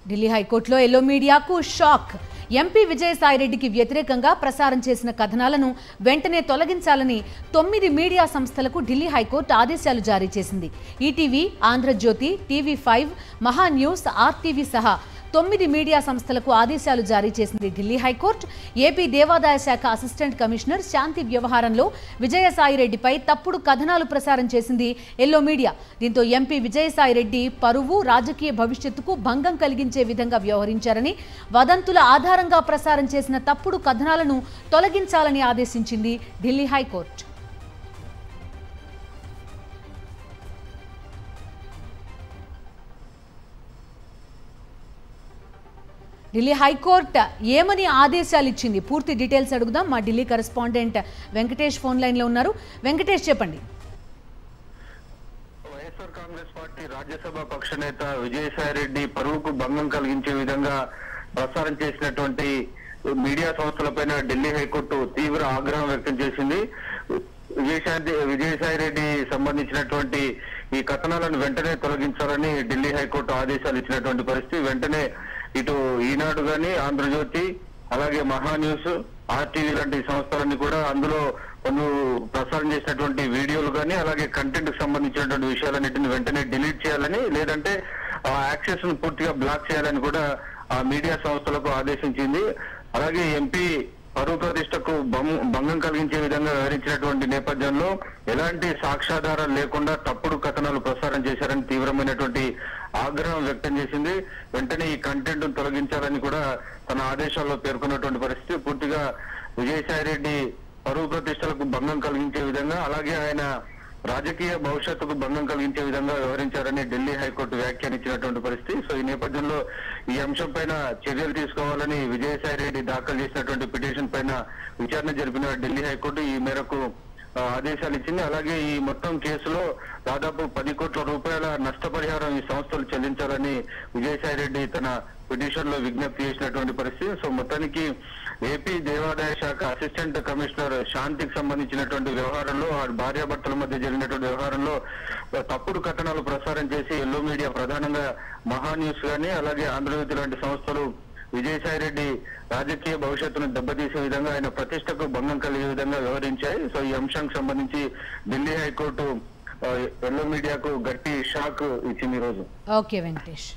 ఢిల్లీ హైకోర్టులో ఎల్లో మీడియాకు shock. MP విజయసాయిరెడ్డికి వ్యతిరేకంగా ప్రసారం చేసిన కథనాలను వెంటనే తొలగించాలని 9 మీడియా సంస్థలకు ఢిల్లీ హైకోర్టు ఆదేశాలు జారీ చేసింది. ఈటీవీ, ఆంధ్రజ్యోతి, టీవీ5, మహా న్యూస్, ఆర్టీవీ సహా 9 మీడియా సంస్థలకు ఆదేశాలు జారీ చేసింది ఢిల్లీ హైకోర్టు. ఏపీ దేవాదాయ శాఖ అసిస్టెంట్ కమిషనర్ శాంతి వ్యవహారంలో విజయసాయిరెడ్డిపై తప్పుడు కథనాలు ప్రసారం చేసింది ఎల్లో మీడియా. దీంతో ఎంపీ విజయసాయిరెడ్డి పరువు, రాజకీయ భవిష్యత్తుకు భంగం కలిగించే విధంగా వ్యవహరించారని, వదంతుల ఆధారంగా ప్రసారం చేసిన తప్పుడు కథనాలను తొలగించాలని ఆదేశించింది ఢిల్లీ హైకోర్టు. ఢిల్లీ హైకోర్టు ఏమని ఆదేశాలు ఇచ్చింది? పూర్తి డీటెయిల్స్ అడుగుదాం. మా Delhi correspondent Venkatesh phone line లో ఉన్నారు. వెంకటేష్, చెప్పండి. వైఎస్ఆర్ కాంగ్రెస్ పార్టీ రాజ్యసభ పక్ష నేత విజయసాయిరెడ్డి పరువుకు భంగం కలిగించే విధంగా ప్రసారం చేసినటువంటి మీడియా సంస్థలపైన ఢిల్లీ హైకోర్టు తీవ్ర ఆగ్రహం వ్యక్తం చేసింది. విజయసాయిరెడ్డి సంబంధించినటువంటి ఈ కథనాలను వెంటనే తొలగించాలని ఢిల్లీ హైకోర్టు ఆదేశాలు ఇచ్చినటువంటి పరిస్థితి. వెంటనే ఇటు ఈనాడు గాని, ఆంధ్రజ్యోతి, అలాగే మహా న్యూస్, ఆర్టీవీ లాంటి సంస్థలన్నీ కూడా అందులో కొన్ని ప్రసారం చేసినటువంటి వీడియోలు కానీ, అలాగే కంటెంట్ కు సంబంధించినటువంటి విషయాలన్నింటిని వెంటనే డిలీట్ చేయాలని, లేదంటే ఆ యాక్సెస్ ను పూర్తిగా బ్లాక్ చేయాలని కూడా ఆ మీడియా సంస్థలకు ఆదేశించింది. అలాగే ఎంపీ పరువు ప్రతిష్టకు భంగం కలిగించే విధంగా వివరించినటువంటి నేపథ్యంలో ఎలాంటి సాక్ష్యాధారాలు లేకుండా తప్పుడు కథనాలు ప్రసారం చేశారని తీవ్రమైనటువంటి ఆగ్రహం వ్యక్తం చేసింది. వెంటనే ఈ కంటెంట్ తొలగించాలని కూడా తన ఆదేశాల్లో పేర్కొన్నటువంటి పరిస్థితి. పూర్తిగా విజయసాయిరెడ్డి పరువు ప్రతిష్టలకు భంగం కలిగించే విధంగా, అలాగే ఆయన రాజకీయ భవిష్యత్తుకు భంగం కలిగించే విధంగా వ్యవహరించారని ఢిల్లీ హైకోర్టు వ్యాఖ్యానించినటువంటి పరిస్థితి. సో ఈ నేపథ్యంలో ఈ అంశం పైన చర్యలు తీసుకోవాలని విజయసాయిరెడ్డి దాఖలు చేసినటువంటి పిటిషన్ పైన విచారణ జరిపిన ఢిల్లీ హైకోర్టు ఈ మేరకు ఆదేశాలు ఇచ్చింది. అలాగే ఈ మొత్తం కేసులో దాదాపు 10 కోట్ల రూపాయల నష్టపరిహారం ఈ సంస్థలు చెల్లించాలని విజయసాయిరెడ్డి తన పిటిషన్ లో విజ్ఞప్తి చేసినటువంటి పరిస్థితి. సో మొత్తానికి ఏపీ దేవాదాయ శాఖ అసిస్టెంట్ కమిషనర్ శాంతికి సంబంధించినటువంటి వ్యవహారంలో, భార్యాభర్తల మధ్య జరిగినటువంటి వ్యవహారంలో తప్పుడు కథనాలు ప్రసారం చేసి ఎల్లో మీడియా, ప్రధానంగా మహా న్యూస్ గానీ, అలాగే ఆంధ్రజ్యోతి లాంటి సంస్థలు విజయసాయిరెడ్డి రాజకీయ భవిష్యత్తును దెబ్బతీసే విధంగా, ఆయన ప్రతిష్టకు భంగం కలిగే విధంగా వ్యవహరించాయి. సో ఈ అంశానికి సంబంధించి ఢిల్లీ హైకోర్టు ఎల్లో మీడియాకు గట్టి షాక్ ఇచ్చింది ఈ రోజు. ఓకే వెంకటేష్.